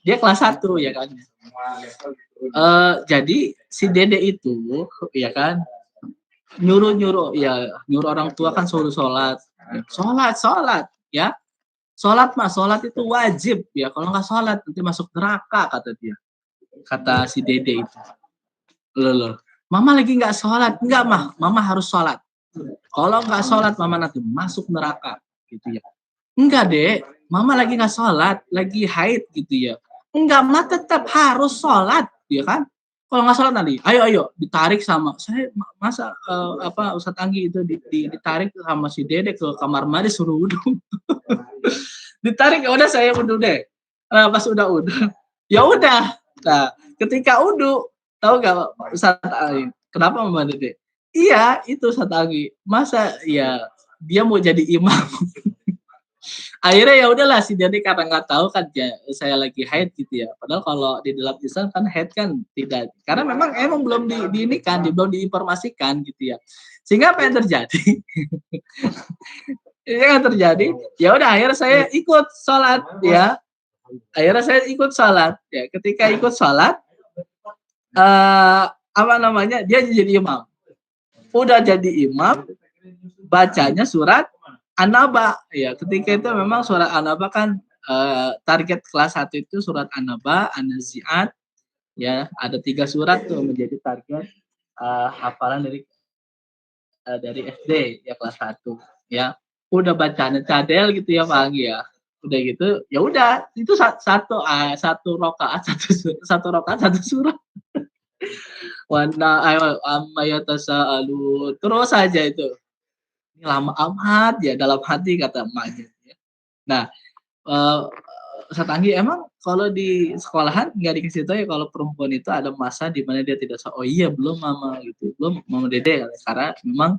Dia kelas 1 ya kan. Jadi si dede itu ya kan nyuruh orang tua kan suruh sholat, sholat ya, sholat itu wajib ya, kalau nggak sholat nanti masuk neraka kata dia, kata si dede itu. Loh, mama lagi nggak sholat, enggak mama harus sholat, kalau nggak sholat mama nanti masuk neraka gitu ya. Enggak dek, mama lagi nggak sholat, lagi haid gitu ya. Enggak, mama tetap harus sholat ya kan. Kalau nggak sholat nanti, ayo ditarik sama saya, masa Ustadz Anggi itu ditarik sama si dede ke kamar mandi suruh wudhu. Ditarik, ya udah saya wudhu deh. Pas udah wudhu, ya udah. Nah, ketika wudhu, tahu nggak Ustadz Anggi kenapa mama dede? Iya, itu Ustadz Anggi. Masa ya dia mau jadi imam. Akhirnya ya udahlah si dede karena nggak tahu kan ya saya lagi haid gitu ya. Padahal kalau di dalam Islam kan haid kan tidak, karena emang belum di ini kan, belum diinformasikan gitu ya. Sehingga apa yang terjadi? Yang terjadi, ya udah akhirnya saya ikut sholat ya. Akhirnya saya ikut sholat ya. Ketika ikut sholat, dia jadi imam. Udah jadi imam, bacanya surat An-Naba ya. Ketika itu memang surat An-Naba kan target kelas 1 itu surat An-Naba, An-Nazi'at ya, ada 3 surat tuh menjadi target hafalan dari SD ya kelas 1 ya. Udah bacanya cadel gitu ya Pak Anggi ya. Udah gitu, ya udah itu satu rakaat satu surat. Wana amma yatasaalu terus aja itu. Ini lama amat ya dalam hati kata emaknya ya. Nah, Ustadz Anggi emang kalau di sekolahan nggak dikasih tahu ya kalau perempuan itu ada masa di mana dia tidak oh iya belum mama gitu, belum mama dede karena memang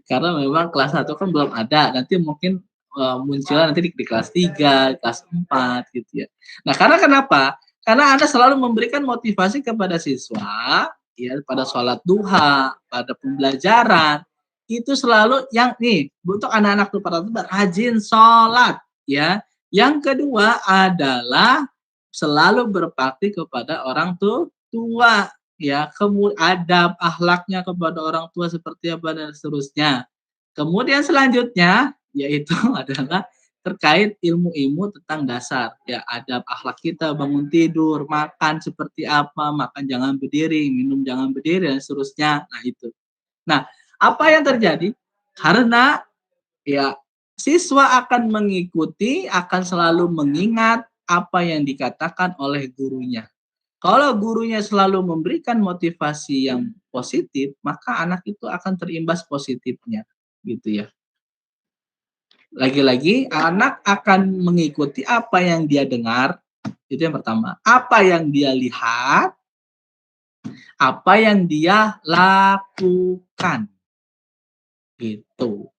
karena memang kelas 1 kan belum ada, nanti mungkin munculnya nanti di kelas 3, kelas 4 gitu ya. Nah, karena kenapa? Karena Anda selalu memberikan motivasi kepada siswa ya pada sholat duha, pada pembelajaran, itu selalu yang nih untuk anak-anak tuh para rajin sholat ya. Yang kedua adalah selalu berbakti kepada orang tua ya, kemudian adab akhlaknya kepada orang tua seperti apa dan seterusnya. Kemudian selanjutnya yaitu adalah terkait ilmu-ilmu tentang dasar ya, adab akhlak kita, bangun tidur, makan seperti apa, makan jangan berdiri, minum jangan berdiri dan seterusnya. Nah itu. Nah, apa yang terjadi? Karena ya siswa akan mengikuti, akan selalu mengingat apa yang dikatakan oleh gurunya. Kalau gurunya selalu memberikan motivasi yang positif, maka anak itu akan terimbas positifnya, gitu ya. Lagi-lagi anak akan mengikuti apa yang dia dengar, itu yang pertama. Apa yang dia lihat, apa yang dia lakukan, gitu.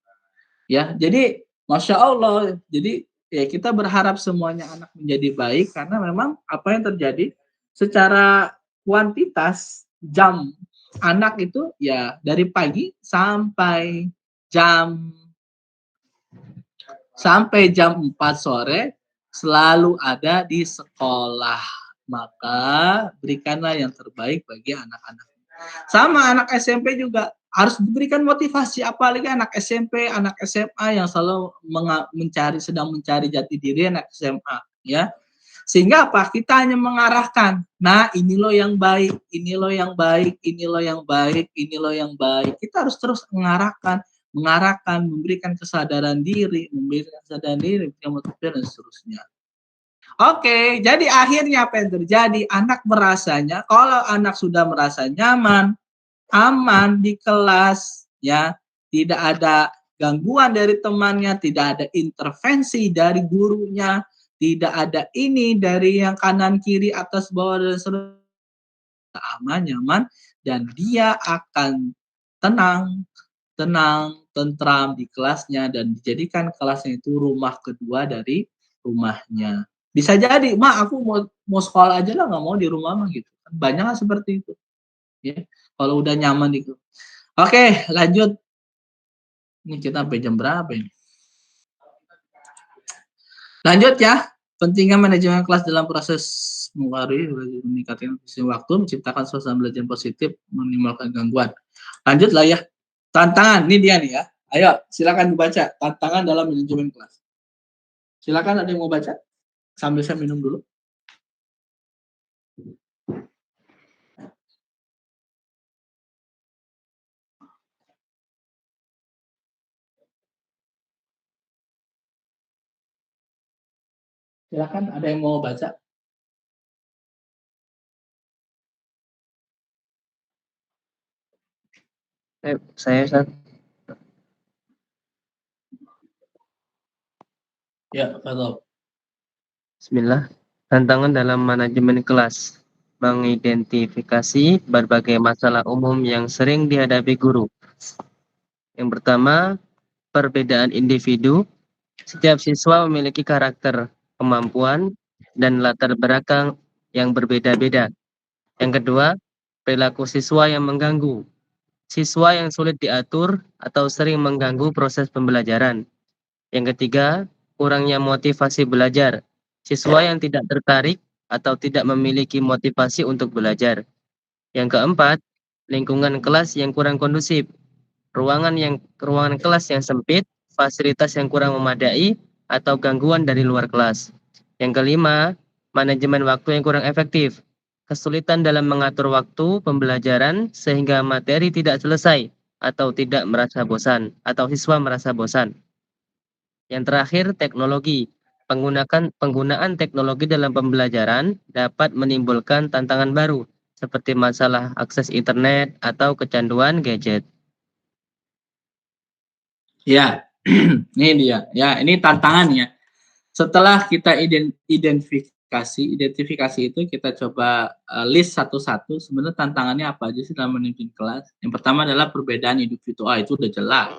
Ya, jadi Masya Allah, jadi ya kita berharap semuanya anak menjadi baik karena memang apa yang terjadi secara kuantitas jam anak itu ya dari pagi jam sampai jam 4 sore selalu ada di sekolah. Maka berikanlah yang terbaik bagi anak-anak. Sama anak SMP juga harus diberikan motivasi, apalagi anak SMP, anak SMA yang selalu sedang mencari jati diri anak SMA ya. Sehingga apa? Kita hanya mengarahkan. Nah, ini loh yang baik, ini loh yang baik, ini loh yang baik, ini loh yang baik. Kita harus terus mengarahkan, memberikan kesadaran diri, dan seterusnya. Oke, jadi akhirnya apa yang terjadi? Anak merasanya, kalau anak sudah merasa nyaman, aman di kelas, ya, tidak ada gangguan dari temannya, tidak ada intervensi dari gurunya, tidak ada ini dari yang kanan kiri atas bawah dan seterusnya, aman, nyaman, dan dia akan tenang, tentram di kelasnya dan dijadikan kelasnya itu rumah kedua dari rumahnya. Bisa jadi, "Ma, aku mau sekolah aja lah, nggak mau di rumah mah," gitu. Banyak kan seperti itu, ya. Kalau udah nyaman itu. Oke, lanjut. Ini kita sampai jam berapa ini? Lanjut ya. Pentingnya manajemen kelas dalam proses mengaruhi meningkatkan efisiensi waktu, menciptakan suasana belajar positif, minimalkan gangguan. Lanjut lah ya. Tantangan, ini dia nih ya. Ayo, silakan dibaca. Tantangan dalam manajemen kelas. Silakan ada yang mau baca? Sambil saya minum dulu. Silakan ada yang mau baca? Saya Ustaz. Ya, Pak. Bismillah. Tantangan dalam manajemen kelas. Mengidentifikasi berbagai masalah umum yang sering dihadapi guru. Yang pertama, perbedaan individu. Setiap siswa memiliki karakter, kemampuan, dan latar belakang yang berbeda-beda. Yang kedua, perilaku siswa yang mengganggu. Siswa yang sulit diatur atau sering mengganggu proses pembelajaran. Yang ketiga, kurangnya motivasi belajar. Siswa yang tidak tertarik atau tidak memiliki motivasi untuk belajar. Yang keempat, lingkungan kelas yang kurang kondusif. Ruangan kelas yang sempit, fasilitas yang kurang memadai, atau gangguan dari luar kelas. Yang kelima, manajemen waktu yang kurang efektif. Kesulitan dalam mengatur waktu pembelajaran sehingga materi tidak selesai atau tidak merasa bosan atau siswa merasa bosan. Yang terakhir, teknologi. Penggunaan teknologi dalam pembelajaran dapat menimbulkan tantangan baru, seperti masalah akses internet atau kecanduan gadget. Ya, ini dia. Ya, ini tantangannya. Setelah kita identifikasi itu kita coba list satu-satu. Sebenarnya tantangannya apa aja sih dalam memimpin kelas? Yang pertama adalah perbedaan individu. Itu udah jelas.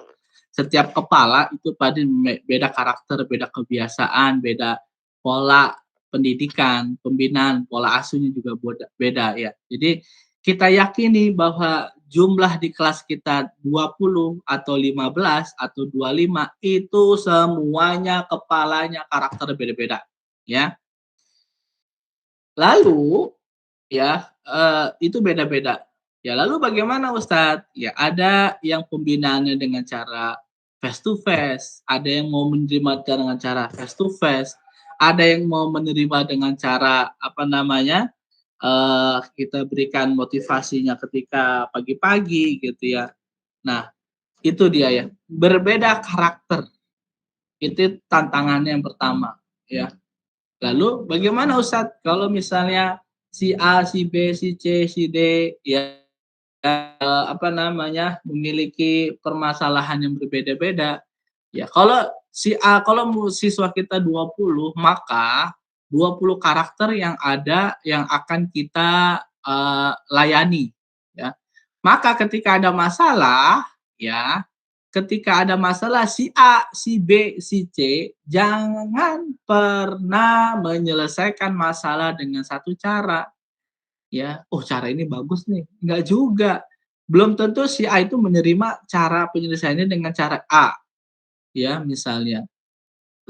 Setiap kepala itu pada beda karakter, beda kebiasaan, beda pola pendidikan, pembinaan, pola asuhnya juga beda ya. Jadi kita yakini bahwa jumlah di kelas kita 20 atau 15 atau 25 itu semuanya kepalanya karakter beda-beda ya. Lalu ya itu beda-beda. Ya lalu bagaimana Ustadz? Ya ada yang pembinaannya dengan cara face to face, ada yang mau menerima dengan cara face to face, ada yang mau menerima dengan cara apa namanya? Kita berikan motivasinya ketika pagi-pagi gitu ya. Nah, itu dia ya. Berbeda karakter. Itu tantangannya yang pertama ya. Lalu bagaimana Ustadz kalau misalnya si A, si B, si C, si D ya apa namanya memiliki permasalahan yang berbeda-beda. Ya, kalau si A kalau siswa kita 20 maka 20 karakter yang ada yang akan kita layani ya. Maka ketika ada masalah ya, ketika ada masalah si A, si B, si C jangan pernah menyelesaikan masalah dengan satu cara ya, oh cara ini bagus nih, enggak juga. Belum tentu si A itu menerima cara penyelesaiannya dengan cara A, ya misalnya.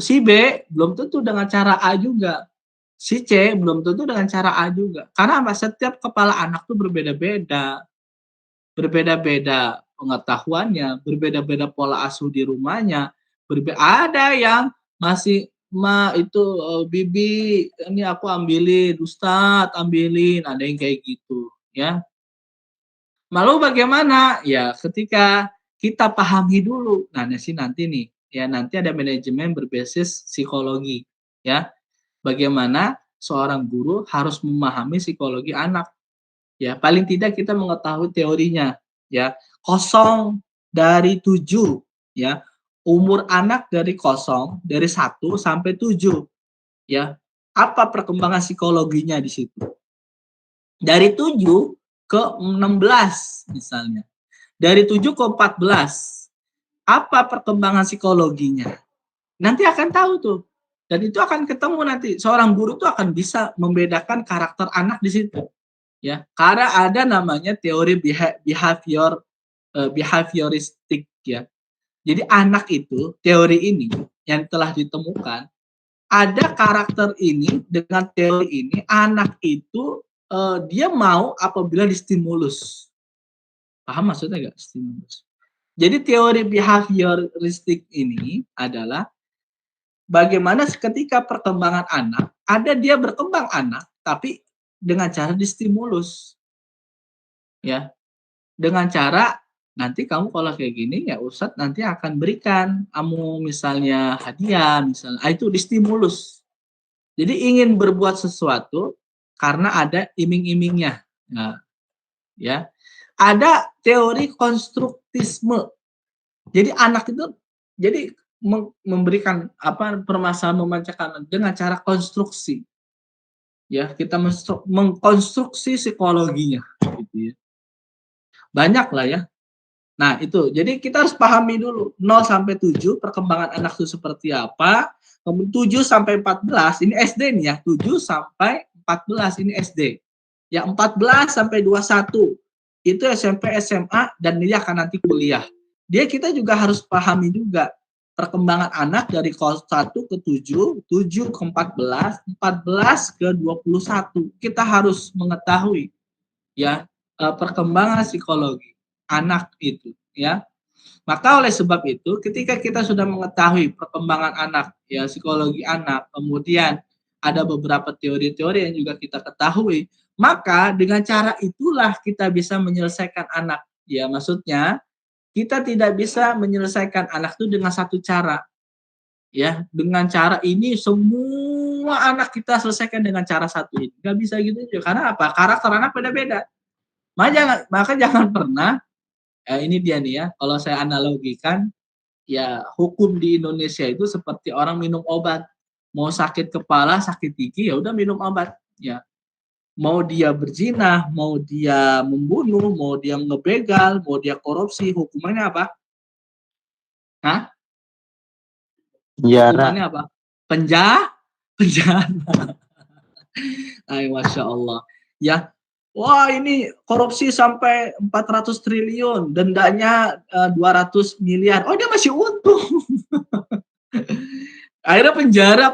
Si B belum tentu dengan cara A juga. Si C belum tentu dengan cara A juga. Karena apa? Setiap kepala anak tuh berbeda-beda. Berbeda-beda pengetahuannya, berbeda-beda pola asuh di rumahnya. Ada yang masih itu bibi ini aku ambilin, Ustadz ambilin, ada yang kayak gitu ya. Lalu bagaimana? Ya, ketika kita pahami dulu. Nah, nanti nih, ya nanti ada manajemen berbasis psikologi, ya. Bagaimana seorang guru harus memahami psikologi anak. Ya, paling tidak kita mengetahui teorinya, ya. 0 dari 7, ya. Umur anak dari 1 sampai 7, ya. Apa perkembangan psikologinya di situ? Dari 7 ke 16 misalnya. Dari 7 ke 14. Apa perkembangan psikologinya? Nanti akan tahu tuh. Dan itu akan ketemu nanti. Seorang guru tuh akan bisa membedakan karakter anak di situ. Ya, karena ada namanya teori behavioristik ya. Jadi anak itu teori ini yang telah ditemukan ada karakter ini dengan teori ini, anak itu dia mau apabila distimulus. Paham maksudnya nggak stimulus? Jadi teori behavioristik ini adalah bagaimana ketika perkembangan anak, ada dia berkembang anak, tapi dengan cara distimulus, ya. Dengan cara nanti kamu kalau kayak gini ya Ustadz nanti akan berikan kamu misalnya hadiah, misalnya itu distimulus. Jadi ingin berbuat sesuatu karena ada iming-imingnya. Nah, ya. Ada teori konstruktisme. Jadi anak itu jadi memberikan apa permasalahan memancarkan dengan cara konstruksi. Ya, kita mengkonstruksi psikologinya gitu ya. Banyak lah ya. Nah, itu. Jadi kita harus pahami dulu 0 sampai 7 perkembangan anak itu seperti apa. Kemudian 7 sampai 14 ini SD nih ya. 7 sampai 14 ini SD. Ya 14 sampai 21 itu SMP, SMA dan dia akan nanti kuliah. Kita juga harus pahami juga perkembangan anak dari 1 ke 7, 7 ke 14, 14 ke 21. Kita harus mengetahui ya perkembangan psikologi anak itu ya. Maka oleh sebab itu ketika kita sudah mengetahui perkembangan anak ya psikologi anak, kemudian ada beberapa teori-teori yang juga kita ketahui, maka dengan cara itulah kita bisa menyelesaikan anak. Ya maksudnya kita tidak bisa menyelesaikan anak itu dengan satu cara. Ya, dengan cara ini semua anak kita selesaikan dengan cara satu ini. Nggak bisa gitu juga. Karena apa? Karakter anak beda-beda. Maka jangan pernah ini dia nih ya, kalau saya analogikan, ya hukum di Indonesia itu seperti orang minum obat. Mau sakit kepala, sakit gigi, ya udah minum obat. Ya, mau dia berzina, mau dia membunuh, mau dia ngebegal, mau dia korupsi, hukumannya apa? Hah? Penjara. Hukumannya apa? Penjara. Ay, Masya Allah. Ya, wah ini korupsi sampai 400 triliun, dendanya 200 miliar. Oh dia masih untung. Akhirnya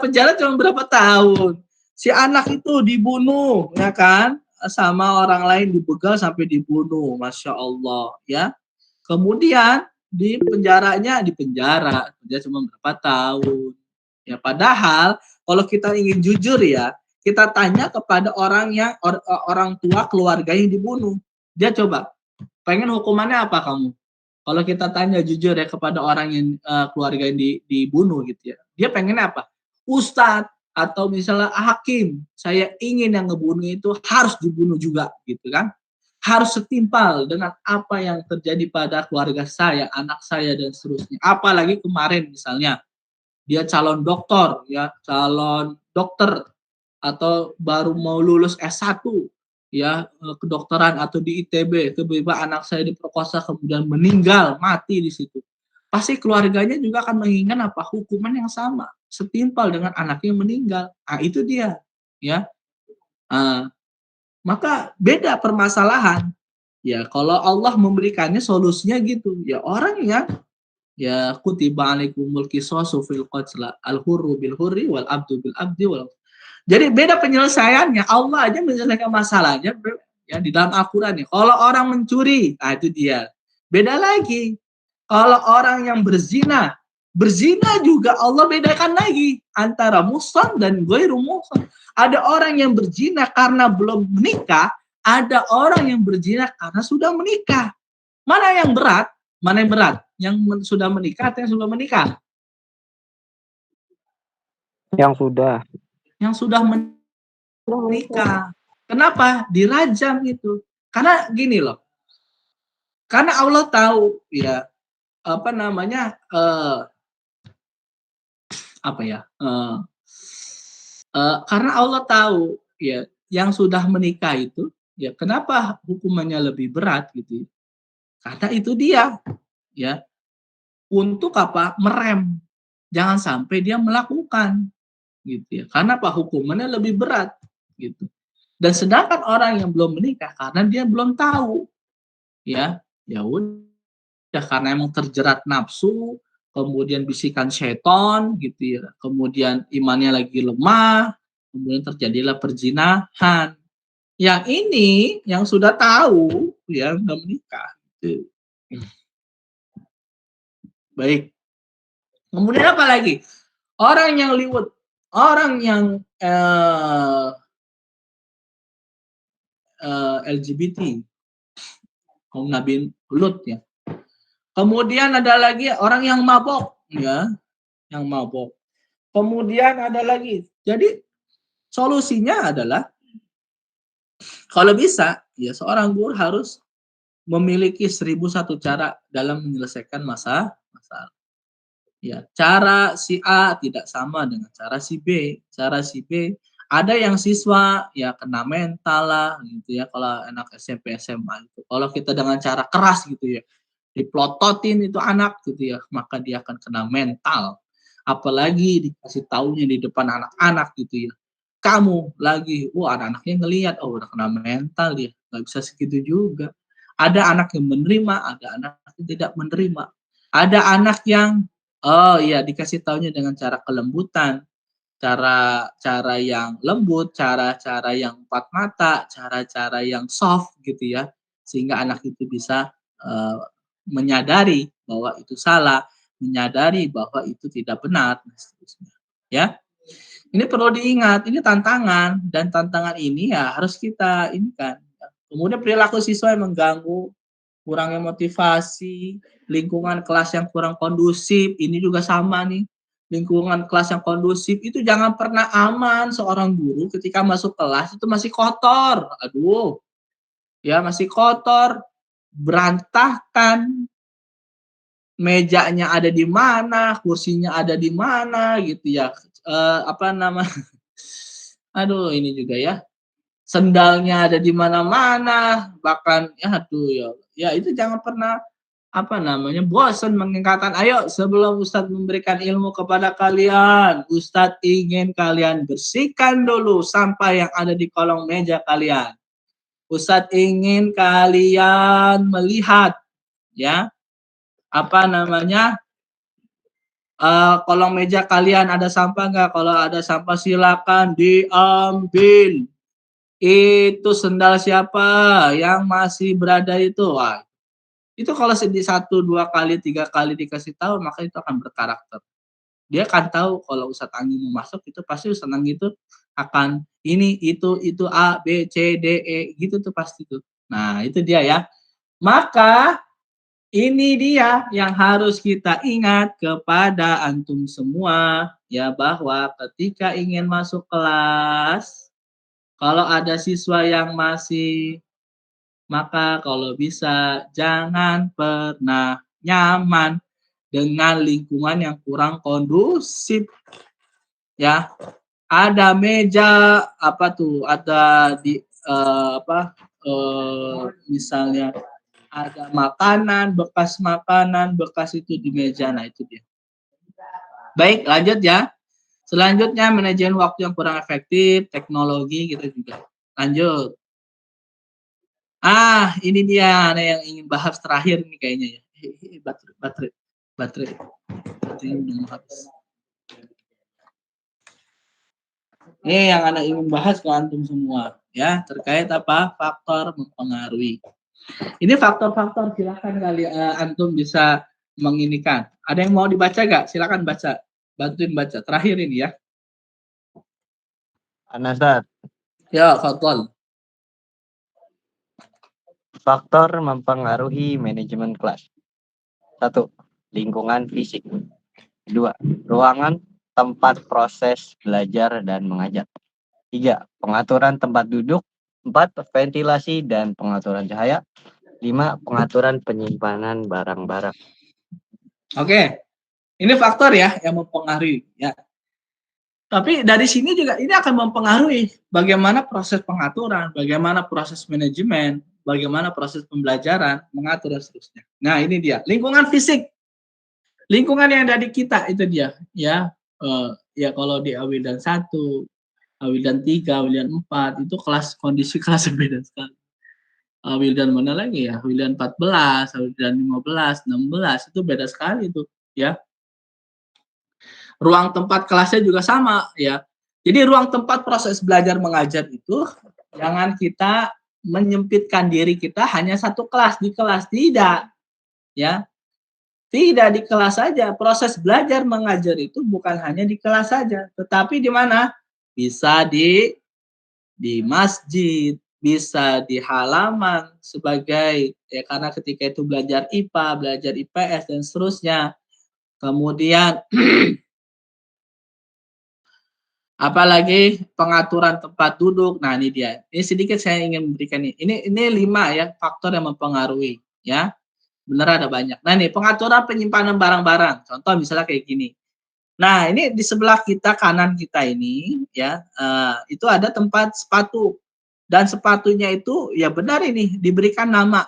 penjara cuma berapa tahun. Si anak itu dibunuh, ya kan? Sama orang lain dibegal sampai dibunuh. Masya Allah, ya. Kemudian di penjara cuma berapa tahun. Ya padahal kalau kita ingin jujur ya, kita tanya kepada orang tua keluarga yang dibunuh. Dia coba, pengen hukumannya apa kamu? Kalau kita tanya jujur ya kepada orang yang keluarga yang dibunuh gitu ya. Dia pengennya apa? Ustadz atau misalnya hakim, saya ingin yang ngebunuh itu harus dibunuh juga gitu kan. Harus setimpal dengan apa yang terjadi pada keluarga saya, anak saya dan seterusnya. Apalagi kemarin misalnya dia calon doktor ya, calon dokter atau baru mau lulus S1 ya kedokteran atau di ITB, tiba-tiba anak saya diperkosa kemudian meninggal, mati di situ. Pasti keluarganya juga akan menginginkan apa? Hukuman yang sama, setimpal dengan anaknya yang meninggal. Ah itu dia, ya. Maka beda permasalahan. Ya, kalau Allah memberikannya solusinya gitu. Ya orang yang ya kutiba alaikumul qisasu fil qatl al-hurru bil hurri wal abdu bil abdi wal. Jadi beda penyelesaiannya. Allah aja menyelesaikan masalahnya ya di dalam Al-Qur'an ya. Kalau orang mencuri, nah itu dia. Beda lagi. Kalau orang yang berzina juga Allah bedakan lagi antara muhsan dan ghairu muhsan. Ada orang yang berzina karena belum menikah, ada orang yang berzina karena sudah menikah. Mana yang berat? Mana yang berat? Yang sudah menikah atau yang sudah menikah? Yang sudah. Yang sudah menikah. Kenapa? Dirajam itu. Karena gini loh. Karena Allah tahu ya apa namanya karena Allah tahu ya yang sudah menikah itu ya kenapa hukumannya lebih berat gitu. Karena itu dia ya untuk apa? Merem. Jangan sampai dia melakukan gitu ya. Karena apa? Hukumannya lebih berat gitu. Dan sedangkan orang yang belum menikah karena dia belum tahu ya, ya udah karena emang terjerat nafsu, kemudian bisikan seton gitu ya, kemudian imannya lagi lemah, kemudian terjadilah perzinahan. Yang ini yang sudah tahu ya nggak menikah. Gitu. Baik. Kemudian apa lagi? Orang yang liwat, orang yang LGBT, kaum Nabi Lut ya. Kemudian ada lagi orang yang mabok ya, yang mabok. Kemudian ada lagi. Jadi solusinya adalah kalau bisa ya seorang guru harus memiliki 1001 cara dalam menyelesaikan masalah. Ya, cara si A tidak sama dengan cara si B. Cara si B ada yang siswa ya kena mental lah gitu ya kalau anak SMP SMA itu. Kalau kita dengan cara keras gitu ya, diplototin itu anak gitu ya, maka dia akan kena mental. Apalagi dikasih taunya di depan anak-anak gitu ya. Kamu lagi, anak-anaknya ngelihat, udah kena mental dia, nggak bisa segitu juga. Ada anak yang menerima, ada anak yang tidak menerima. Ada anak yang dikasih taunya dengan cara kelembutan, cara yang lembut, cara-cara yang empat mata, cara-cara yang soft gitu ya, sehingga anak itu bisa menyadari bahwa itu salah, menyadari bahwa itu tidak benar, dan seterusnya. Ya, ini perlu diingat, ini tantangan dan tantangan ini ya harus kita ini kan. Kemudian perilaku siswa yang mengganggu, kurangnya motivasi, lingkungan kelas yang kurang kondusif, ini juga sama nih. Lingkungan kelas yang kondusif itu jangan pernah aman seorang guru ketika masuk kelas itu masih kotor. Aduh, ya masih kotor, berantakan, mejanya ada di mana, kursinya ada di mana gitu ya. Apa nama? Aduh, ini juga ya. Sendalnya ada di mana-mana, bahkan ya aduh ya itu jangan pernah apa namanya bosan mengingatkan, ayo sebelum Ustadz memberikan ilmu kepada kalian, Ustadz ingin kalian bersihkan dulu sampah yang ada di kolong meja kalian. Ustadz ingin kalian melihat ya apa namanya kolong meja kalian ada sampah nggak? Kalau ada sampah silakan diambil. Itu sendal siapa yang masih berada itu? Wah, itu kalau di 1, 2 kali, 3 kali dikasih tahu, maka itu akan berkarakter. Dia akan tahu kalau Ustadz Anggi mau masuk, itu pasti Ustadz Anggi itu akan ini, itu, A, B, C, D, E, gitu tuh pasti tuh. Nah, itu dia ya. Maka ini dia yang harus kita ingat kepada antum semua, ya bahwa ketika ingin masuk kelas, kalau ada siswa yang masih, maka kalau bisa jangan pernah nyaman dengan lingkungan yang kurang kondusif. Ya, ada meja apa tuh? Ada di misalnya ada makanan bekas itu di meja. Nah, itu dia. Baik, lanjut ya. Selanjutnya manajemen waktu yang kurang efektif, teknologi kita juga. Lanjut. Ini dia yang ingin bahas terakhir nih kayaknya ya. Baterai udah mau habis. Ini yang anak ingin bahas ke antum semua ya, terkait apa? Faktor mempengaruhi. Ini faktor-faktor, silakan kali antum bisa menginikan. Ada yang mau dibaca gak? Silakan baca. Bantuin baca. Terakhir ini ya. Anasat. Ya, fadhol. Faktor mempengaruhi manajemen kelas. 1. Lingkungan fisik. 2. Ruangan tempat proses belajar dan mengajar. 3. Pengaturan tempat duduk. 4. Ventilasi dan pengaturan cahaya. 5. Pengaturan penyimpanan barang-barang. Oke. Ini faktor ya yang mempengaruhi ya. Tapi dari sini juga ini akan mempengaruhi bagaimana proses pengaturan, bagaimana proses manajemen, bagaimana proses pembelajaran, mengatur dan seterusnya. Nah, ini dia. Lingkungan fisik. Lingkungan yang ada di kita itu dia ya. Ya kalau di Awildan 1, Awildan 3, Awildan 4 itu kondisi kelas beda sekali. Awildan mana lagi ya? Awildan 14, Awildan 15, 16 itu beda sekali itu ya. Ruang tempat kelasnya juga sama ya. Jadi ruang tempat proses belajar mengajar itu jangan kita menyempitkan diri kita hanya satu kelas di kelas, tidak ya. Tidak di kelas saja. Proses belajar mengajar itu bukan hanya di kelas saja, tetapi di mana? Bisa di masjid, bisa di halaman sebagai ya karena ketika itu belajar IPA, belajar IPS dan seterusnya. Kemudian apalagi pengaturan tempat duduk. Nah, ini dia. Ini sedikit saya ingin memberikan ini. Ini 5 ya faktor yang mempengaruhi ya. Benar ada banyak. Nah, nih pengaturan penyimpanan barang-barang. Contoh misalnya kayak gini. Nah, ini di sebelah kita kanan kita ini ya, itu ada tempat sepatu dan sepatunya itu ya benar ini diberikan nama.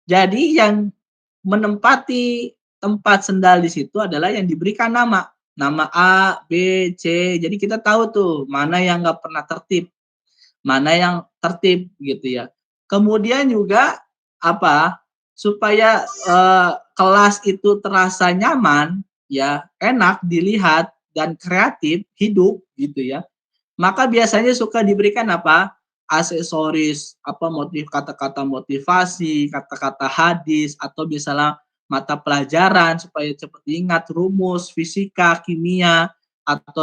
Jadi yang menempati tempat sendal di situ adalah yang diberikan nama. Nama A, B, C. Jadi kita tahu tuh mana yang nggak pernah tertib, mana yang tertib gitu ya. Kemudian juga apa? Supaya kelas itu terasa nyaman, ya, enak dilihat dan kreatif, hidup gitu ya. Maka biasanya suka diberikan apa? Aksesoris, apa motif kata-kata motivasi, kata-kata hadis atau misalnya mata pelajaran supaya cepat diingat rumus fisika, kimia atau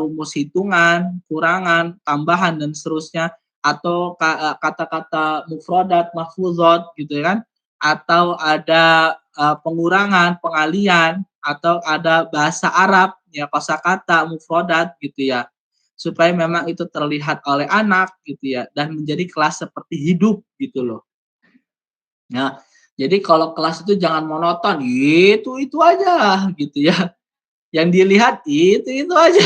rumus hitungan, kurangan, tambahan dan seterusnya atau kata-kata mufradat, mahfuzat gitu kan atau ada pengurangan, pengalian atau ada bahasa Arab ya kosakata, mufradat gitu ya supaya memang itu terlihat oleh anak gitu ya dan menjadi kelas seperti hidup gitu loh. Nah, jadi kalau kelas itu jangan monoton, itu aja gitu ya. Yang dilihat itu aja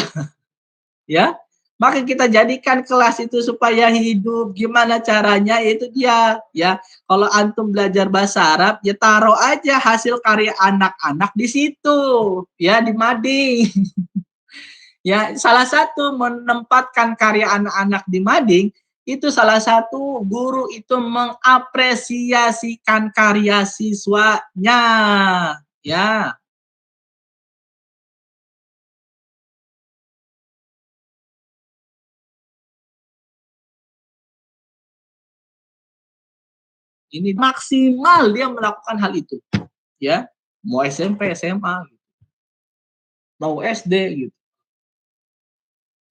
ya. Maka kita jadikan kelas itu supaya hidup. Gimana caranya? Itu dia ya. Kalau antum belajar bahasa Arab, ya taruh aja hasil karya anak-anak di situ ya di mading. Ya, salah satu menempatkan karya anak-anak di mading, itu salah satu guru itu mengapresiasikan karya siswanya. Ya, ini maksimal dia melakukan hal itu. Ya, mau SMP, SMA, mau SD gitu.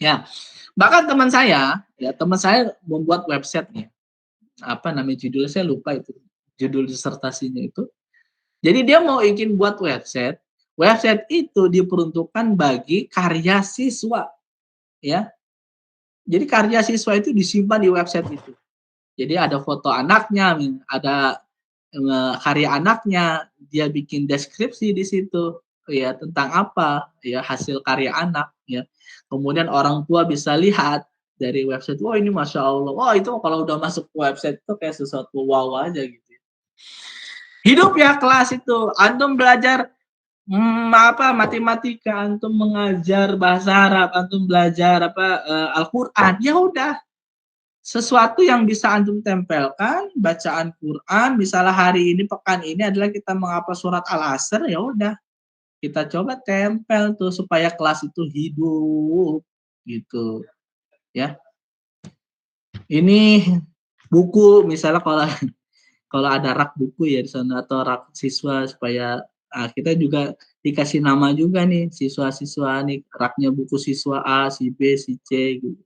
Ya, bahkan teman saya membuat website nih. Apa namanya judulnya saya lupa itu. Judul disertasinya itu. Jadi dia mau ingin buat website, website itu diperuntukkan bagi karya siswa, ya. Jadi karya siswa itu disimpan di website itu. Jadi ada foto anaknya, ada karya anaknya, dia bikin deskripsi di situ, ya tentang apa, ya hasil karya anak, ya. Kemudian orang tua bisa lihat dari website, wah ini masya Allah, wah itu kalau udah masuk website itu kayak sesuatu wow aja gitu. Hidup ya kelas itu, antum belajar apa matematika, antum mengajar bahasa Arab, antum belajar apa Al-Qur'an, ya udah sesuatu yang bisa antum tempelkan, bacaan Quran, misalnya hari ini pekan ini adalah kita menghafal surat Al-Asr, ya udah kita coba tempel tuh supaya kelas itu hidup gitu ya. Ini buku misalnya kalau kalau ada rak buku ya di sana atau rak siswa supaya kita juga dikasih nama juga nih siswa-siswa nih raknya buku siswa A, si B, si C gitu.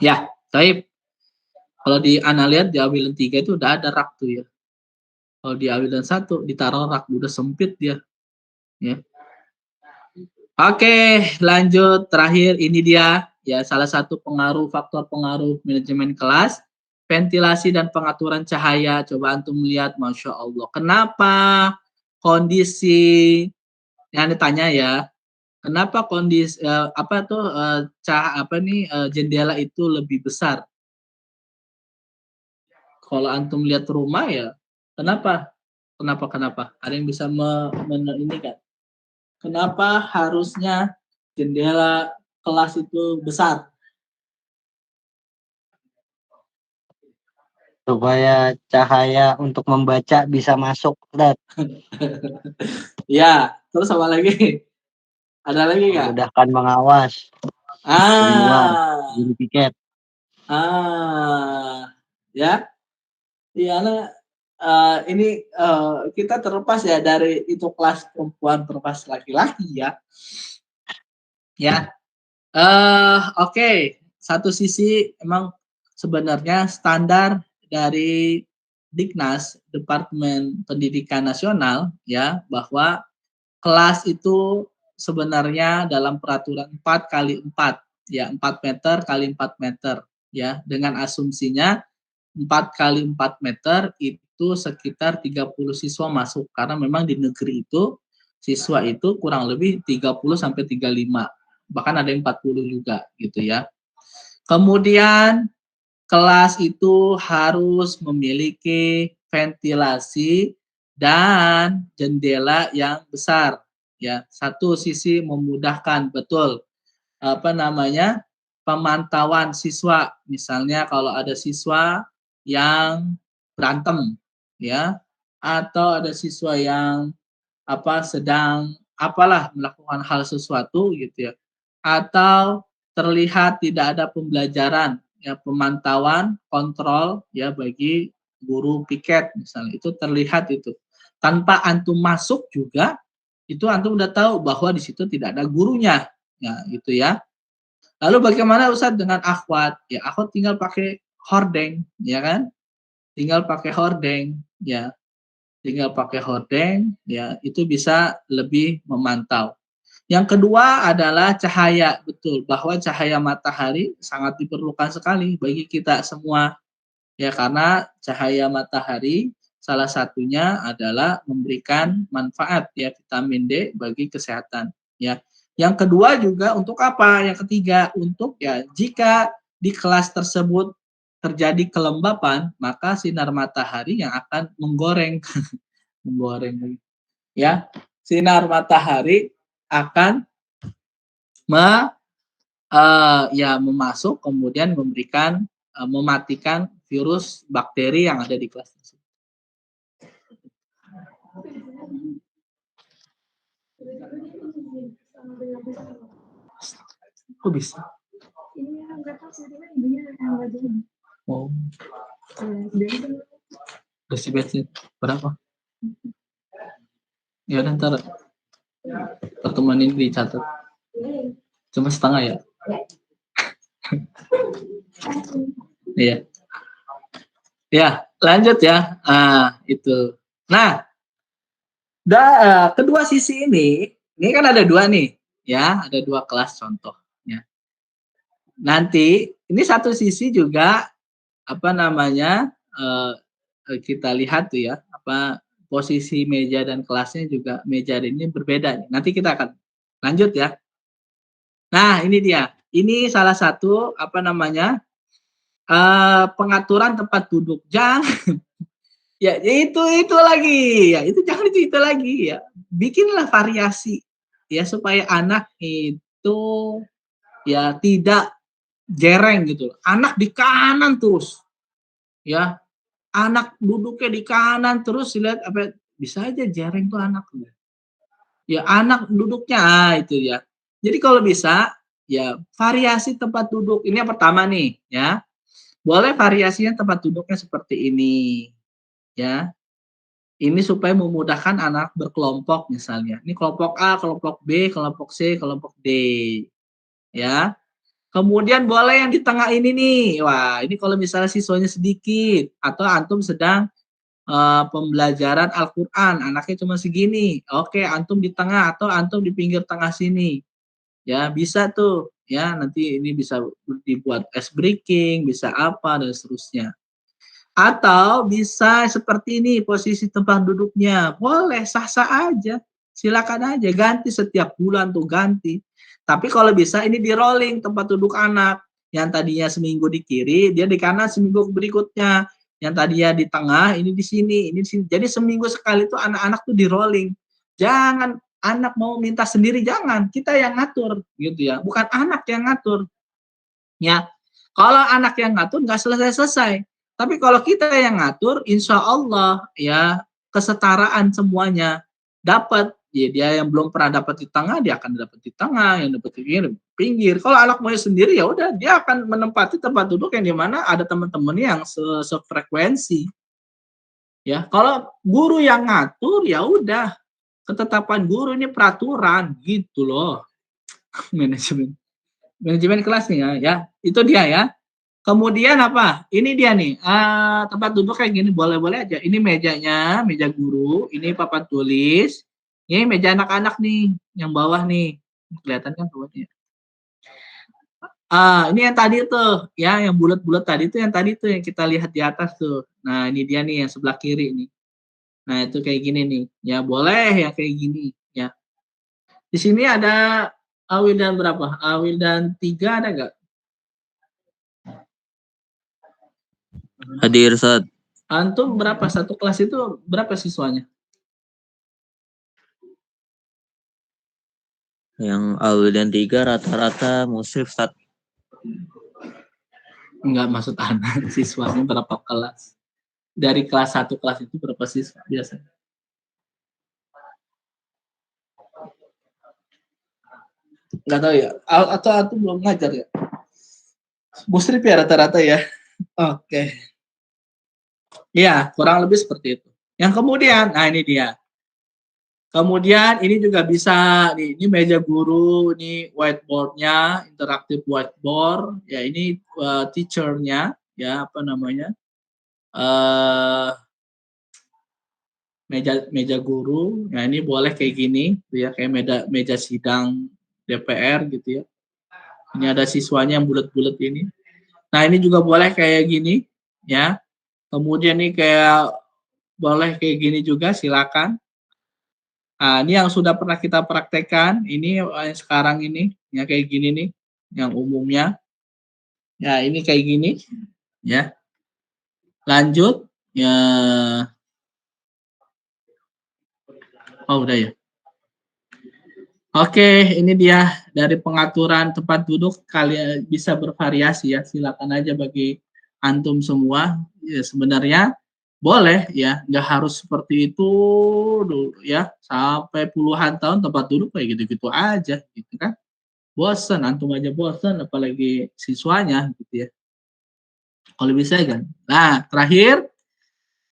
Ya, tapi kalau di Ana lihat di Awilan 3 itu udah ada rak tuh ya. Kalau di Awilan 1 ditaruh rak udah sempit dia. Ya. Oke, lanjut terakhir ini dia ya salah satu faktor pengaruh manajemen kelas ventilasi dan pengaturan cahaya. Coba antum lihat, masya Allah. Kenapa kondisi yang ditanya ya? Kenapa kondisi apa tuh apa nih jendela itu lebih besar? Kalau antum lihat rumah ya, kenapa? Kenapa? Ada yang bisa ini kan? Kenapa harusnya jendela kelas itu besar? Supaya cahaya untuk membaca bisa masuk, Ustaz. Ya, terus apa lagi? Ada lagi nggak? Memudahkan mengawas di luar Ah, guru piket. ya, iya, ini kita terlepas ya dari itu kelas perempuan terlepas laki-laki ya, ya. Oke. Satu sisi emang sebenarnya standar dari Diknas, Departemen Pendidikan Nasional ya, bahwa kelas itu sebenarnya dalam peraturan 4 kali 4 ya, 4 meter kali 4 meter ya, dengan asumsinya 4 kali 4 meter itu sekitar 30 siswa masuk, karena memang di negeri itu siswa itu kurang lebih 30 sampai 35, bahkan ada yang 40 juga gitu ya. Kemudian kelas itu harus memiliki ventilasi dan jendela yang besar ya. Satu sisi memudahkan betul pemantauan siswa. Misalnya kalau ada siswa yang berantem ya, atau ada siswa yang sedang melakukan hal sesuatu gitu ya, atau terlihat tidak ada pembelajaran ya, pemantauan kontrol ya bagi guru piket misalnya, itu terlihat itu tanpa antum masuk juga, itu antum udah tahu bahwa di situ tidak ada gurunya ya gitu ya. Lalu bagaimana Ustadz dengan akhwat? Ya akhwat tinggal pakai hordeng ya kan, tinggal pakai hordeng ya, tinggal pakai hordeng ya, itu bisa lebih memantau. Yang kedua adalah cahaya, betul bahwa cahaya matahari sangat diperlukan sekali bagi kita semua ya, karena cahaya matahari salah satunya adalah memberikan manfaat ya, vitamin D bagi kesehatan ya. Yang kedua juga untuk apa? Yang ketiga untuk ya, jika di kelas tersebut terjadi kelembapan, maka sinar matahari yang akan menggoreng menggoreng ya, sinar matahari akan memasuk kemudian memberikan mematikan virus bakteri yang ada di kelas tersebut. Kok bisa? Oh. Desibelnya berapa? Ya udah, ntar pertemuan ini dicatat. Cuma setengah ya? Iya. Ya, lanjut ya. Itu. Nah, kedua sisi ini kan ada dua nih, ya, ada dua kelas contoh. Ya. Nanti ini satu sisi juga kita lihat tuh ya, posisi meja dan kelasnya juga, meja ini berbeda. Nanti kita akan lanjut ya. Nah, ini dia. Ini salah satu pengaturan tempat duduk. Jangan ya itu lagi. Ya, itu jangan itu lagi ya. Bikinlah variasi ya supaya anak itu ya tidak jereng gitu. Anak di kanan terus. Ya, anak duduknya di kanan terus, lihat bisa aja jereng tuh anak. Ya anak duduknya itu ya. Jadi kalau bisa ya variasi tempat duduk. Ini yang pertama nih ya. Boleh variasinya tempat duduknya seperti ini ya. Ini supaya memudahkan anak berkelompok misalnya. Ini kelompok A, kelompok B, kelompok C, kelompok D. Ya. Kemudian boleh yang di tengah ini nih. Wah, ini kalau misalnya siswanya sedikit atau antum sedang pembelajaran Al-Quran, anaknya cuma segini. Oke, antum di tengah atau antum di pinggir tengah sini. Ya, bisa tuh. Ya, nanti ini bisa dibuat ice breaking, bisa apa dan seterusnya. Atau bisa seperti ini posisi tempat duduknya. Boleh, sah-sah aja. Silakan aja, ganti setiap bulan tuh ganti. Tapi kalau bisa ini di rolling tempat duduk anak. Yang tadinya seminggu di kiri, dia di kanan seminggu berikutnya. Yang tadinya di tengah, ini di sini, ini di sini. Jadi seminggu sekali tuh anak-anak tuh di rolling. Jangan anak mau minta sendiri, jangan. Kita yang ngatur gitu ya. Bukan anak yang ngatur. Ya. Kalau anak yang ngatur nggak selesai-selesai. Tapi kalau kita yang ngatur, insya Allah ya kesetaraan semuanya dapat ya dia yang belum pernah dapat di tengah, dia akan dapat di tengah, yang dapat di pinggir. Kalau anak maunya sendiri ya udah dia akan menempati tempat duduk yang di mana ada teman-teman yang sefrekuensi. Ya, kalau guru yang ngatur ya udah ketetapan guru ini peraturan gitu loh. Manajemen manajemen kelasnya ya. Itu dia ya. Kemudian apa? Ini dia nih, tempat duduk kayak gini boleh-boleh aja. Ini mejanya, meja guru, ini papan tulis, ini meja anak-anak nih, yang bawah nih. Kelihatan kan bawahnya? Ini yang tadi tuh, ya, yang bulat-bulat tadi tuh yang kita lihat di atas tuh. Nah, ini dia nih yang sebelah kiri nih. Nah, itu kayak gini nih. Ya, boleh ya kayak gini, ya. Di sini ada Awildan berapa? Awildan 3 ada nggak? Hadir saat Antum berapa? Satu kelas itu berapa siswanya? yang awal dan 3 rata-rata musrif saat Enggak, maksud anak siswanya berapa kelas? Dari kelas 1 kelas itu berapa siswa biasanya? Enggak tahu ya. Atau antum belum ngajar ya? Musrif ya rata-rata ya. Oke. Ya, kurang lebih seperti itu. Yang kemudian, nah ini dia. Kemudian ini juga bisa, nih, ini meja guru, ini whiteboard-nya, interaktif whiteboard. Ya, ini teacher-nya, ya apa namanya? Meja guru. Ya ini boleh kayak gini, gitu ya, kayak meja sidang DPR gitu ya. Ini ada siswanya yang bulat-bulat ini. Nah, ini juga boleh kayak gini, ya. Kemudian ini kayak boleh kayak gini juga, silakan. Nah, ini yang sudah pernah kita praktekkan, ini yang sekarang ini, ya kayak gini nih, yang umumnya. Ya, ini kayak gini, ya. Lanjut, ya. Oh, udah ya. Oke, ini dia dari pengaturan tempat duduk, kalian bisa bervariasi ya, silakan aja bagi antum semua. Ya, sebenarnya boleh ya, nggak harus seperti itu dulu ya, sampai puluhan tahun tempat duduk kayak gitu-gitu aja gitu kan. Bosen, antum aja bosen, apalagi siswanya gitu ya. Kalau bisa kan. Nah, terakhir,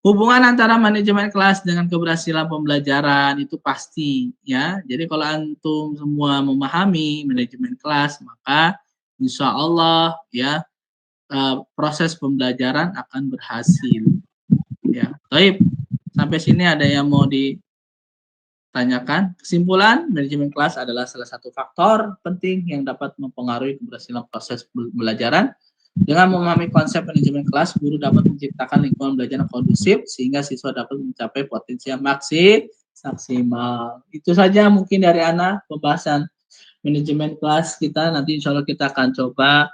hubungan antara manajemen kelas dengan keberhasilan pembelajaran itu pasti ya. Jadi kalau antum semua memahami manajemen kelas, maka insya Allah ya proses pembelajaran akan berhasil. Ya, baik. Sampai sini ada yang mau ditanyakan? Kesimpulan, manajemen kelas adalah salah satu faktor penting yang dapat mempengaruhi keberhasilan proses pembelajaran. Dengan memahami konsep manajemen kelas, guru dapat menciptakan lingkungan belajar yang kondusif sehingga siswa dapat mencapai potensi yang maksimal. Itu saja mungkin dari Ana pembahasan manajemen kelas kita. Nanti insya Allah kita akan coba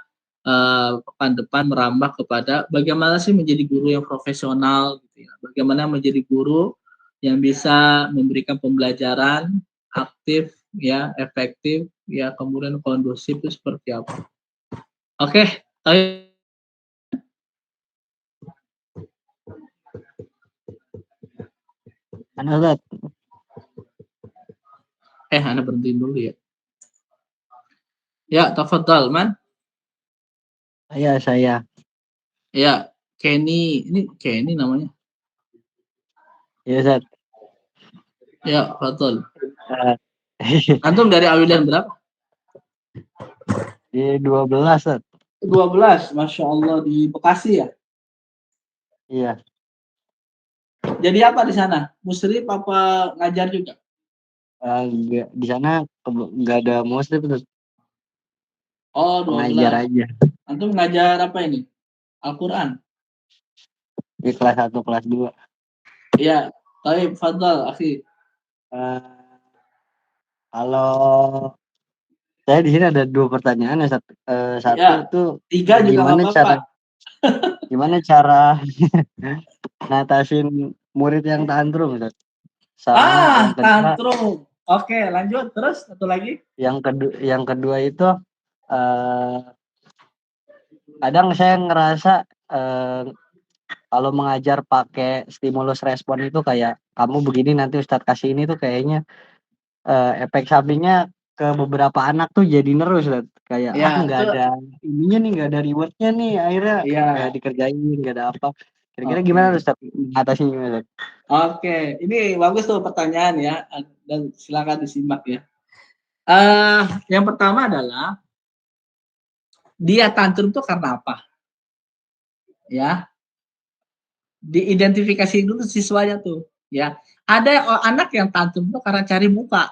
pekan depan merambah kepada bagaimana sih menjadi guru yang profesional, gitu ya. Bagaimana menjadi guru yang bisa memberikan pembelajaran aktif, ya, efektif, ya, kemudian kondusif itu seperti apa. Oke. Ustaz. Ana berhenti dulu ya. Ya, tafadhal, Man. Saya. Ya, Kenny. Ini Kenny namanya. Ya, Ustaz. Ya, betul. Antum dari Awildan berapa? Di 12, Ustaz. 12, Masya Allah, di Bekasi ya? Iya. Jadi apa di sana? Musrif apa ngajar juga? Enggak, di sana enggak ada musrif, Ustaz. Oh, 12. Ngajar aja. Antum ngajar apa ini? Al-Quran? Di kelas 1, kelas 2. Iya, baik, fadal, akhi. Kalau saya di sini ada 2 pertanyaan ya. Satu Ya, itu 3 juga nggak apa-apa. Gimana cara natasin murid yang tantrum, Ustaz? Sama tantrum. Oke, lanjut terus satu lagi. Yang kedua itu kadang saya ngerasa kalau mengajar pakai stimulus respon itu kayak kamu begini nanti Ustadz kasih ini tuh kayaknya efek sampingnya ke beberapa anak tuh jadi nerus, Ustaz. Kayak, Ya, nggak itu ada ininya nih, nggak ada reward-nya nih, akhirnya ya. nggak dikerjain, nggak ada apa. Kira-kira gimana Oke. Ustaz mengatasinya gimana, Ustaz? Oke, ini bagus tuh pertanyaan ya, dan silakan disimak ya. Yang pertama adalah dia tantrum tuh karena apa? Ya, diidentifikasi dulu siswanya tuh, ya. Ada anak yang tantrum tuh karena cari muka,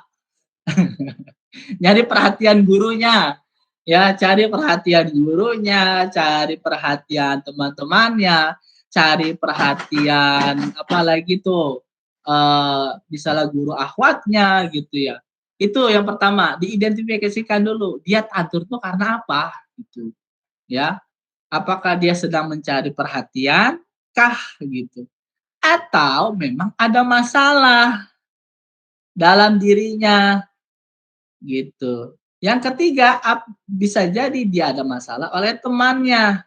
nyari perhatian gurunya, ya, cari perhatian gurunya, cari perhatian teman-temannya, cari perhatian apalagi tuh, misalnya guru akhwatnya gitu ya. Itu yang pertama, diidentifikasikan dulu, dia tantrum tuh karena apa gitu, ya. Apakah dia sedang mencari perhatian kah gitu, atau memang ada masalah dalam dirinya gitu. Yang ketiga, bisa jadi dia ada masalah oleh temannya.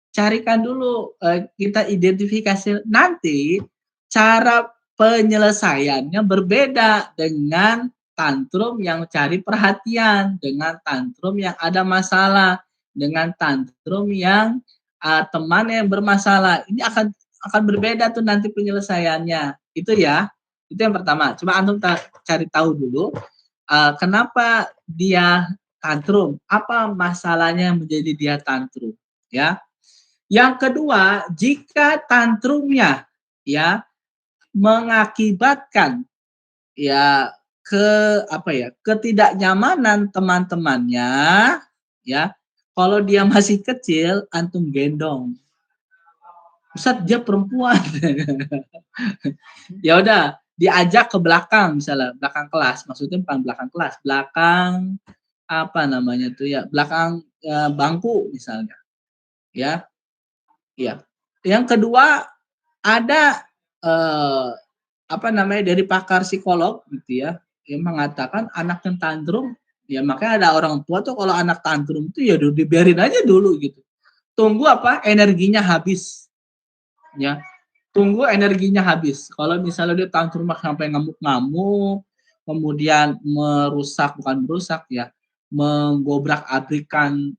Carikan dulu, kita identifikasi nanti cara penyelesaiannya berbeda dengan tantrum yang cari perhatian, dengan tantrum yang ada masalah, dengan tantrum yang, teman yang bermasalah. Ini akan berbeda tuh nanti penyelesaiannya, itu ya. Itu yang pertama. Coba antum cari tahu dulu, kenapa dia tantrum, apa masalahnya menjadi dia tantrum, ya. Yang kedua, jika tantrumnya ya mengakibatkan ya ketidaknyamanan teman-temannya ya. Kalau dia masih kecil antum gendong. Ustaz dia perempuan. Ya udah diajak ke belakang misalnya, belakang kelas, maksudnya bukan belakang kelas, belakang apa namanya tuh ya, belakang bangku misalnya. Ya, iya. Yang kedua ada apa namanya dari pakar psikolog gitu ya, yang mengatakan anak yang tantrum ya makanya ada orang tua tuh kalau anak tantrum tuh ya dibiarin aja dulu gitu. Tunggu apa energinya habis ya. Tunggu energinya habis. Kalau misalnya dia tantrum sampai ngamuk-ngamuk, kemudian bukan merusak ya, menggobrak-abrikan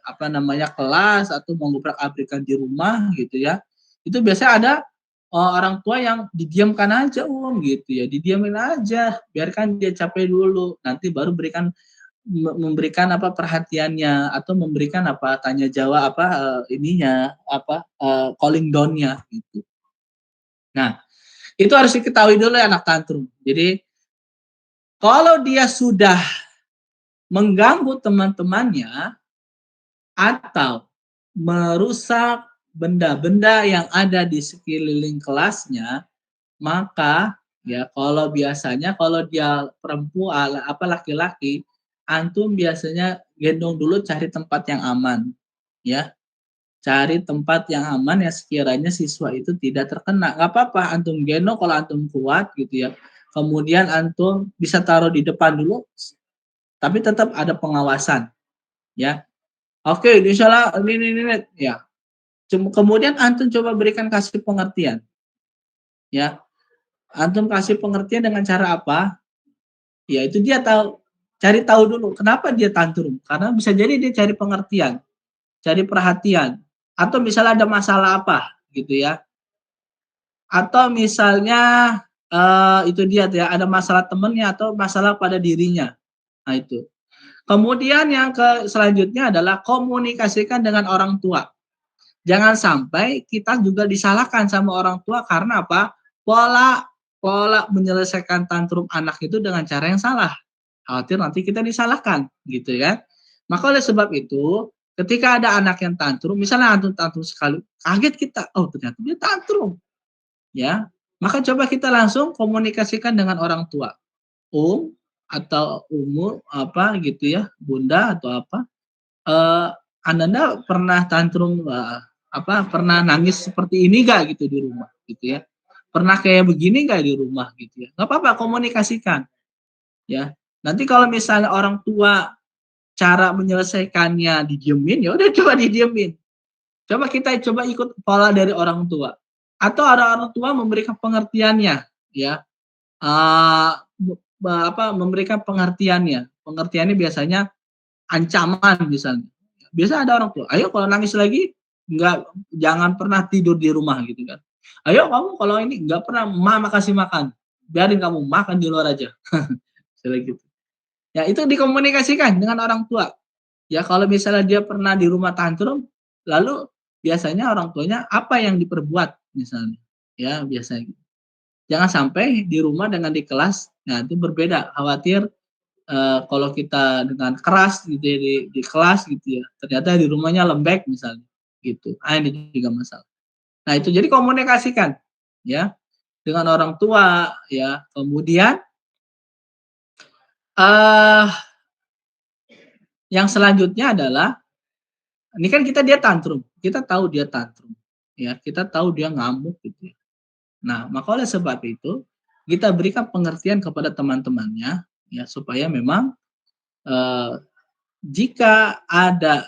apa namanya kelas atau menggobrak-abrikan di rumah gitu ya. Itu biasanya ada orang tua yang didiamkan aja gitu ya, didiamin aja, biarkan dia capek dulu, nanti baru memberikan apa perhatiannya atau memberikan apa tanya jawab apa ininya apa calling down-nya gitu. Nah, itu harus diketahui dulu ya anak tantrum. Jadi kalau dia sudah mengganggu teman-temannya atau merusak benda-benda yang ada di sekeliling kelasnya, maka ya kalau dia perempuan apa laki-laki, antum biasanya gendong dulu cari tempat yang aman, ya. Cari tempat yang aman yang sekiranya siswa itu tidak terkena. Nggak apa-apa antum gendong kalau antum kuat gitu ya. Kemudian antum bisa taruh di depan dulu, tapi tetap ada pengawasan, ya. Oke, misalnya ini ya. Kemudian antum coba berikan kasih pengertian, ya. Antum kasih pengertian dengan cara apa? Ya itu dia cari tahu dulu kenapa dia tantrum. Karena bisa jadi dia cari pengertian, cari perhatian, atau misalnya ada masalah apa gitu ya. Atau misalnya itu dia ya ada masalah temennya atau masalah pada dirinya. Nah itu. Kemudian yang selanjutnya adalah komunikasikan dengan orang tua. Jangan sampai kita juga disalahkan sama orang tua karena apa? Pola menyelesaikan tantrum anak itu dengan cara yang salah. Khawatir nanti kita disalahkan, gitu ya. Maka oleh sebab itu, ketika ada anak yang tantrum, misalnya antum tantrum sekali, kaget kita, oh ternyata dia tantrum, ya. Maka coba kita langsung komunikasikan dengan orang tua, atau apa gitu ya, bunda atau apa. Anda pernah tantrum pernah nangis seperti ini gak gitu di rumah gitu ya, pernah kayak begini gak di rumah gitu ya, nggak apa-apa komunikasikan ya. Nanti kalau misalnya orang tua cara menyelesaikannya didiemin, ya udah coba didiemin, coba ikut pola dari orang tua atau ada orang tua memberikan pengertiannya ya. memberikan pengertiannya. Pengertiannya biasanya ancaman misalnya. Biasa ada orang tua, "Ayo kalau nangis lagi jangan pernah tidur di rumah," gitu kan. "Ayo kamu kalau ini nggak pernah mama kasih makan, biarin kamu makan di luar aja." Misalnya gitu. Ya itu dikomunikasikan dengan orang tua. Ya kalau misalnya dia pernah di rumah tantrum, lalu biasanya orang tuanya apa yang diperbuat misalnya. Ya biasanya gitu. Jangan sampai di rumah dengan di kelas, nah itu berbeda. Khawatir kalau kita dengan keras gitu ya di kelas gitu ya, ternyata di rumahnya lembek misalnya gitu. Ini juga masalah. Nah itu jadi komunikasikan ya dengan orang tua ya. Kemudian eh yang selanjutnya adalah ini kan dia tantrum, kita tahu dia tantrum ya, kita tahu dia ngamuk gitu ya. Nah, maka oleh sebab itu kita berikan pengertian kepada teman-temannya ya supaya memang eh, jika ada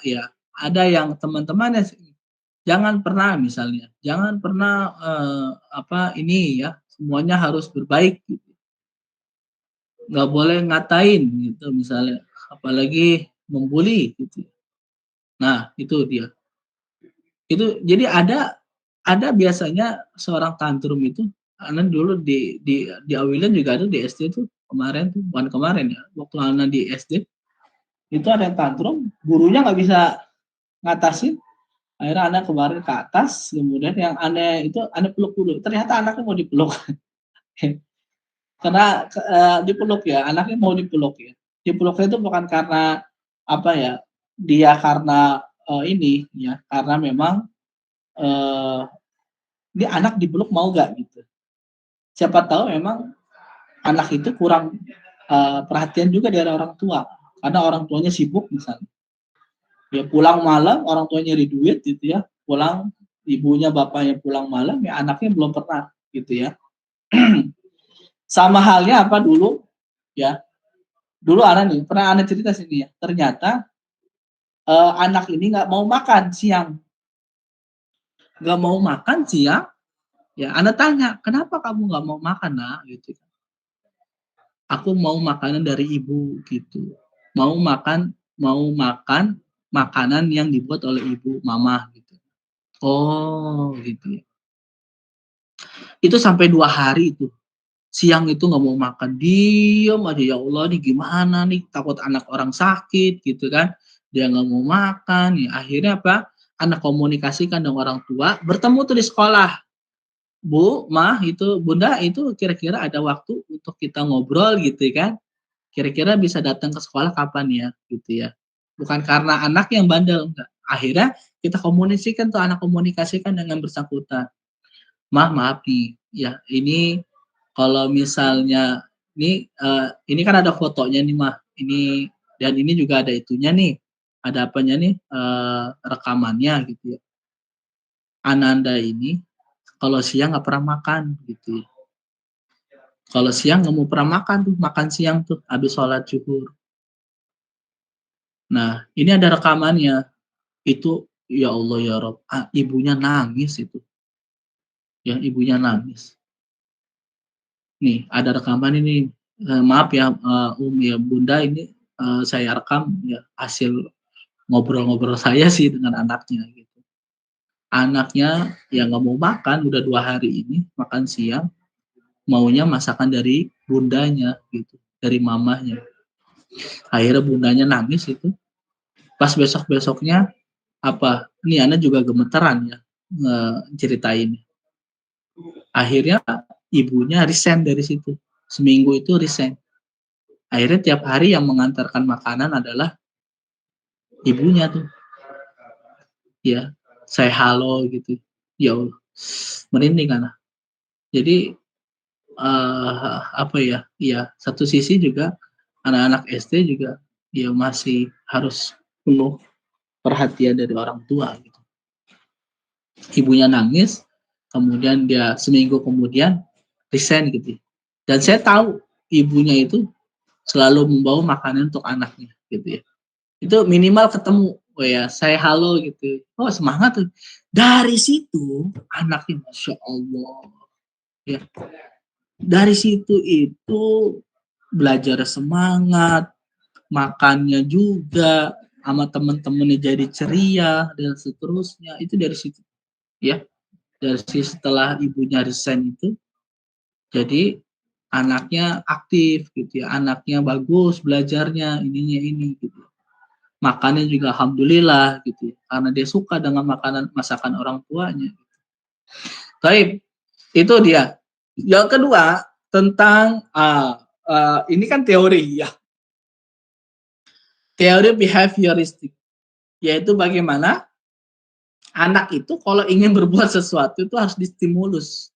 yang teman-temannya jangan pernah misalnya, jangan pernah ini ya semuanya harus berbaik gitu. Nggak boleh ngatain gitu misalnya, apalagi membuli gitu. Nah, itu dia. Itu jadi ada biasanya seorang tantrum itu anak dulu di Awilan juga ada di SD tuh kemarin tuh, bukan kemarin ya, waktu anak di SD itu ada yang tantrum, gurunya nggak bisa ngatasin, akhirnya anak kemarin ke atas, kemudian yang aneh itu aneh peluk dulu, ternyata anaknya mau dipeluk. Karena dipeluk ya, anaknya mau dipeluk ya. Dipeluknya itu bukan karena apa ya, dia karena ini ya, karena memang eh, ini anak dipeluk mau gak gitu. Siapa tahu memang anak itu kurang perhatian juga dari orang tua, karena orang tuanya sibuk misalnya. Ya pulang malam, orang tuanya nyari duit gitu ya, pulang ibunya bapaknya pulang malam, ya anaknya belum pernah gitu ya. Sama halnya apa dulu ya, dulu pernah cerita sini ya, ternyata anak ini nggak mau makan siang, ya anak tanya, kenapa kamu nggak mau makan nak gitu. Aku mau makanan dari ibu gitu, mau makan makanan yang dibuat oleh ibu mama gitu. Oh gitu ya. Itu sampai 2 hari itu, siang itu nggak mau makan, diem aja, ya Allah nih gimana nih, takut anak orang sakit gitu kan, dia nggak mau makan, ya akhirnya apa, anak komunikasikan dengan orang tua, bertemu tuh di sekolah, Bu, Mah, itu Bunda itu kira-kira ada waktu untuk kita ngobrol gitu kan, kira-kira bisa datang ke sekolah kapan ya gitu ya, bukan karena anak yang bandel, enggak. Akhirnya kita komunikasikan tuh, anak komunikasikan dengan bersangkutan, Mah maaf nih ya, ini kalau misalnya ini kan ada fotonya nih Mah, ini dan ini juga ada itunya nih, ada apanya nih, rekamannya gitu ya. Ananda ini kalau siang nggak pernah makan gitu ya. Kalau siang nggak mau pernah makan tuh, makan siang tuh habis sholat zuhur. Nah, ini ada rekamannya. Itu ya Allah ya Rob, ibunya nangis itu. Ya, ibunya nangis. Nih, ada rekaman ini. Maaf ya, ya Bunda, ini saya rekam ya hasil ngobrol-ngobrol saya sih dengan anaknya gitu. Anaknya yang nggak mau makan udah 2 hari ini makan siang, maunya masakan dari bundanya gitu, dari mamahnya. Akhirnya bundanya nangis itu. Pas besok-besoknya ini anak juga gemeteran ya ceritain. Akhirnya ibunya resign dari situ. Seminggu itu resign. Akhirnya tiap hari yang mengantarkan makanan adalah ibunya tuh. Ya, saya halo gitu. Ya Allah, merinding kan. Jadi apa ya? Ya, satu sisi juga anak-anak SD juga ya masih harus penuh perhatian dari orang tua gitu. Ibunya nangis, kemudian dia seminggu kemudian resign gitu. Dan saya tahu ibunya itu selalu membawa makanan untuk anaknya gitu ya. Itu minimal ketemu, oh ya saya halo gitu, oh semangat tuh. Dari situ anaknya Masya Allah ya, dari situ itu belajar semangat, makannya juga, sama teman-temannya jadi ceria dan seterusnya. Itu dari situ, ya. Dari setelah ibunya resign itu, jadi anaknya aktif gitu ya, anaknya bagus belajarnya, ininya ini gitu. Makannya juga alhamdulillah gitu ya, karena dia suka dengan masakan orang tuanya. Baik, itu dia. Yang kedua tentang ini kan teori ya, teori behavioristik, yaitu bagaimana anak itu kalau ingin berbuat sesuatu itu harus distimulus,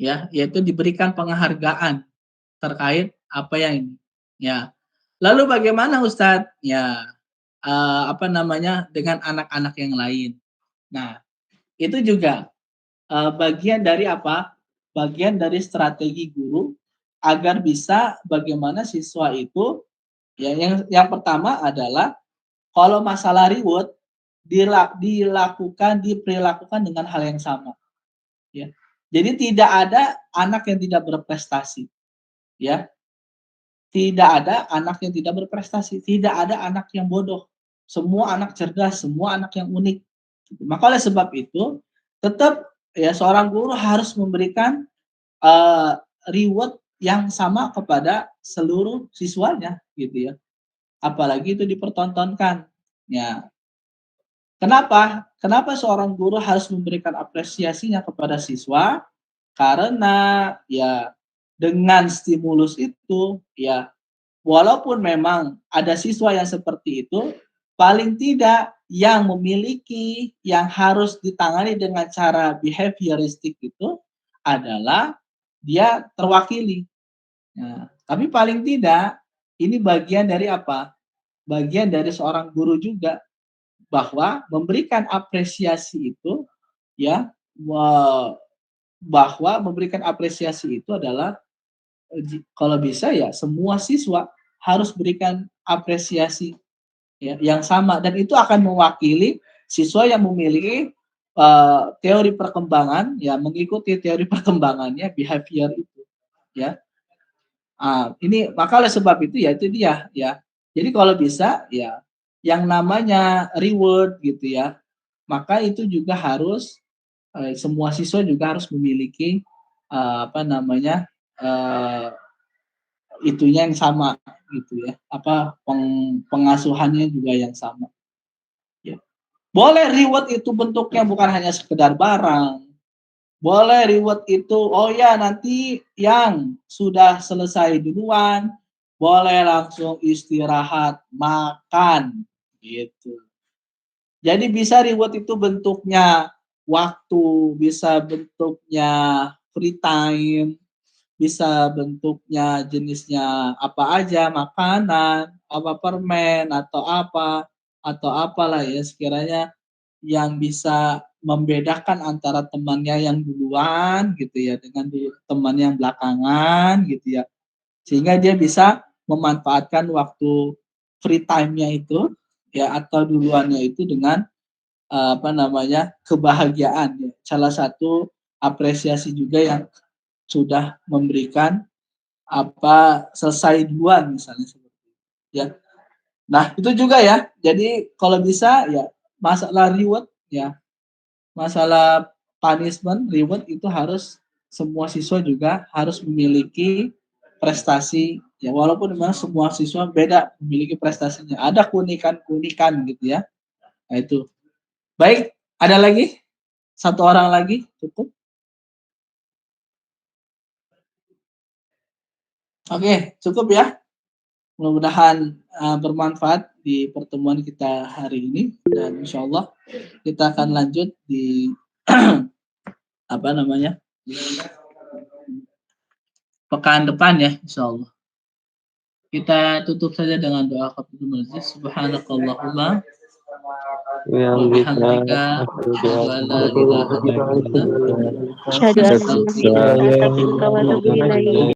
ya, yaitu diberikan penghargaan terkait apa yang ini. Ya, lalu bagaimana Ustadz? Ya, dengan anak-anak yang lain. Nah, itu juga bagian dari apa? Bagian dari strategi guru agar bisa bagaimana siswa itu, ya, yang pertama adalah kalau masalah reward diperlakukan dengan hal yang sama, ya. Jadi tidak ada anak yang tidak berprestasi, ya. Tidak ada anak yang tidak berprestasi, tidak ada anak yang bodoh. Semua anak cerdas, semua anak yang unik. Maka oleh sebab itu, tetap ya seorang guru harus memberikan reward yang sama kepada seluruh siswanya, gitu ya. Apalagi itu dipertontonkan. Ya. Kenapa? Kenapa seorang guru harus memberikan apresiasinya kepada siswa? Karena ya dengan stimulus itu, ya, walaupun memang ada siswa yang seperti itu, paling tidak yang memiliki, yang harus ditangani dengan cara behavioristik itu adalah dia terwakili. Nah, tapi paling tidak ini bagian dari apa? Bagian dari seorang guru juga, bahwa memberikan apresiasi itu, ya, bahwa memberikan apresiasi itu adalah kalau bisa ya semua siswa harus berikan apresiasi, ya, yang sama, dan itu akan mewakili siswa yang memiliki teori perkembangan, ya, mengikuti teori perkembangannya behavior itu, ya. Ini maka oleh sebab itu ya itu dia, ya. Jadi kalau bisa ya yang namanya reward gitu ya, maka itu juga harus semua siswa juga harus memiliki itunya yang sama gitu ya, pengasuhannya juga yang sama, ya. Boleh reward itu bentuknya bukan hanya sekedar barang, boleh reward itu oh ya nanti yang sudah selesai duluan boleh langsung istirahat makan gitu. Jadi bisa reward itu bentuknya waktu, bisa bentuknya free time, bisa bentuknya jenisnya apa aja, makanan, apa permen atau apalah ya sekiranya yang bisa membedakan antara temannya yang duluan gitu ya dengan teman yang belakangan gitu ya. Sehingga dia bisa memanfaatkan waktu free time-nya itu ya atau duluannya itu dengan kebahagiaan ya. Salah satu apresiasi juga yang sudah memberikan selesai duluan misalnya seperti itu ya. Nah, itu juga ya. Jadi kalau bisa ya masalah reward ya, masalah punishment, reward itu harus semua siswa juga harus memiliki prestasi ya, walaupun memang semua siswa beda memiliki prestasinya. Ada keunikan gitu ya. Nah, itu. Baik, ada lagi? Satu orang lagi cukup? Oke, cukup ya. Mudah-mudahan bermanfaat di pertemuan kita hari ini dan insya Allah kita akan lanjut di pekan depan ya insya Allah. Kita tutup saja dengan doa kafaratul majlis. Subhanakallahumma wa bihamdika asyhadu an la ilaha illa anta Asyhadu an la ilaha illa anta astaghfiruka wa atubu ilaik.